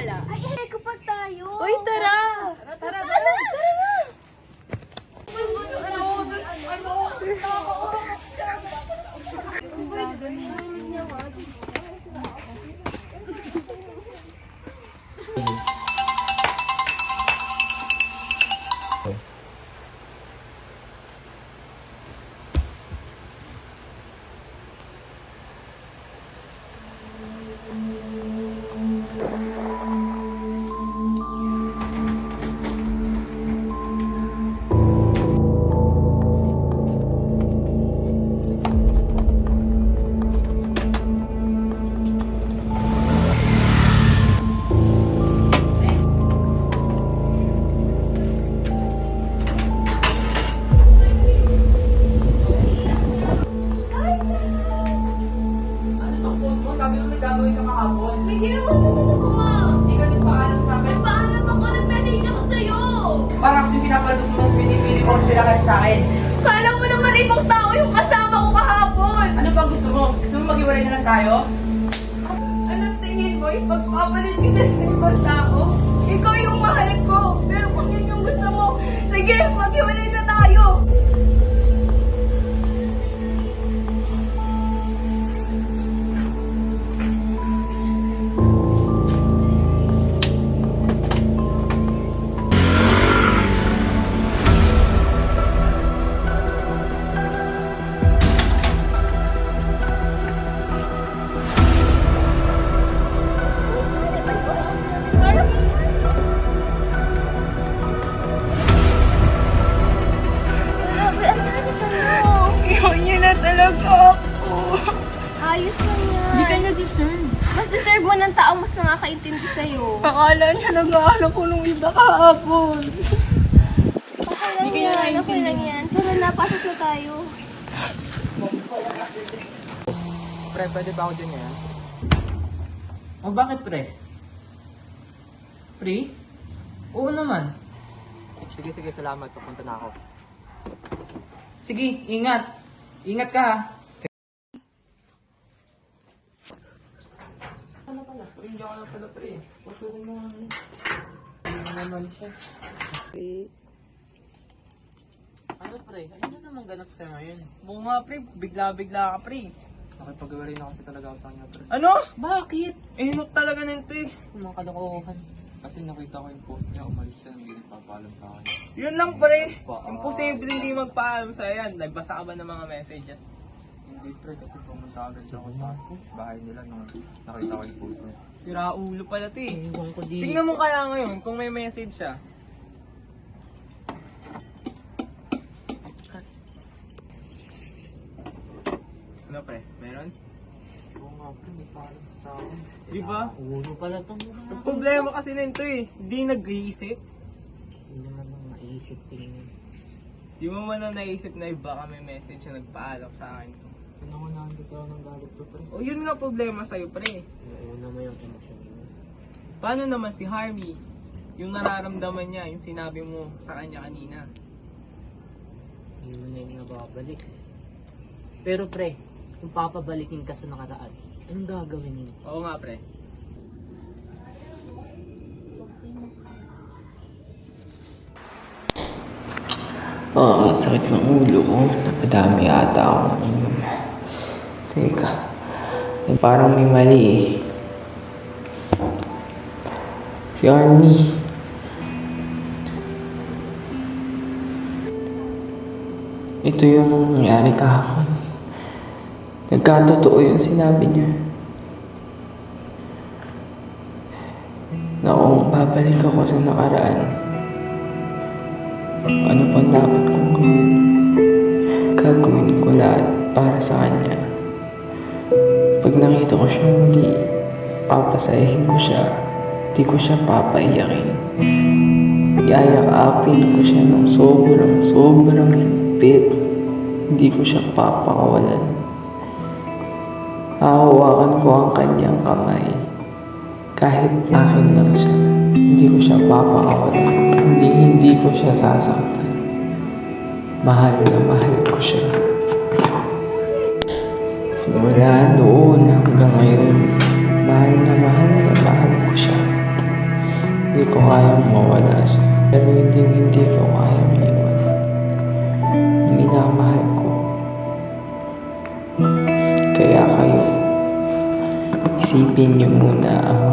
gala? Ay, ko pa tayo. Uy, tara! Tara na! Sabi mo may gagawin ka kahapon. May ginawa naman ako, Hindi ka nagpaalam sa akin. Nagpaalam ako, nag-message ako sa'yo. Parang kasi pinapaldos mo, tapos pinipili mo sila kasi sa akin. Kala mo naman ibang tao yung kasama ko kahapon. Ano bang gusto mo? Gusto mo maghiwalay na lang tayo? Anong tingin mo? Ipagpapalit kita sa ibang tao? Ikaw yung mahal ko. Pero kung yun yung gusto mo, sige, maghiwalay na tayo. Iyon niya na talaga ako. Ayos lang yan. Hindi ka na-deserve. Mas deserve mo ng tao mas nakakaintindi sa'yo. Akala niya nag-aalam ko nung iba kahapon. Okay lang yan, okay lang yan. Tara na, pasok na tayo. Pre, pwede ba ako dyan ngayon? Oh, bakit pre? Free? Oo naman. Sige, salamat. Papunta na ako. Sige, ingat. Ingat ka ha. Ano pala? Hindi ako na pala pre. Pasukin mo nga. Hindi naman siya. Ano pre? Ano na naman ganap sa'yo ngayon? Oo nga pre, bigla-bigla ka pre. Nakipag-iwalay na kasi talaga ako sa kanya pre. Ano? Bakit? Inok talaga nito eh. Mga kalokohan. Kasi nakita ko yung post niya, umalis siya, hindi nagpapaalam sa akin. Yun lang pre. Imposible hindi magpaalam sa yan. Nagbasa ka ba ng mga messages? Hindi pre, kasi pumunta agad ako sa bahay nila nung nakita ko yung post niya. Sira ulo pala to eh. Ewan ko di. Tingnan mo kaya ngayon kung may message siya. Ano pre? Meron? Oo nga pre, hindi paalam siya sa akin. Di ba? Ulo pala itong Ang problema kasi nito eh. Hindi nag-iisip. Hindi naman nang maisip tingin. Di mo man na naisip na iba kami message na nagpaalam sa akin to. Pinangunahan kasi ako ng galit ko pre. O yun nga problema sa'yo pre. Nauna mo yung emosyon mo. Paano naman si Harvey? Yung nararamdaman niya, yung sinabi mo sa kanya kanina. Hindi mo na yung nababalik. Pero pre, kung papabalikin ka sa nakaraan, anong gagawin mo? Oo nga pre. Sakit ng ulo ko. Napadami ata ako ng inom. Teka. Parang may mali eh. Si Army. Ito yung nangyari kahapon. Nagkatotoo yung sinabi niya. Na kung babalik ako sa nakaraan, ano pang dapat kong gawin? Gagawin ko lahat para sa kanya. Pag nakita ko siya muli, papasayahin ko siya. Di ko siya papaiyakin. Yayakapin ko siya ng sobrang higpit. Hindi ko siya papakawalan. Hahawakan ko ang kanyang kamay. Kahit akin lang siya, hindi ko siya papakawalan. Hindi ko siya sasaktan. Mahal na mahal ko siya. Simula noon hanggang ngayon, mahal na mahal ko siya. Hindi ko kayang mawala siya. Pero hindi ko kayang iwan. Ang minamahal ko. Kaya kayo, isipin niyo muna ang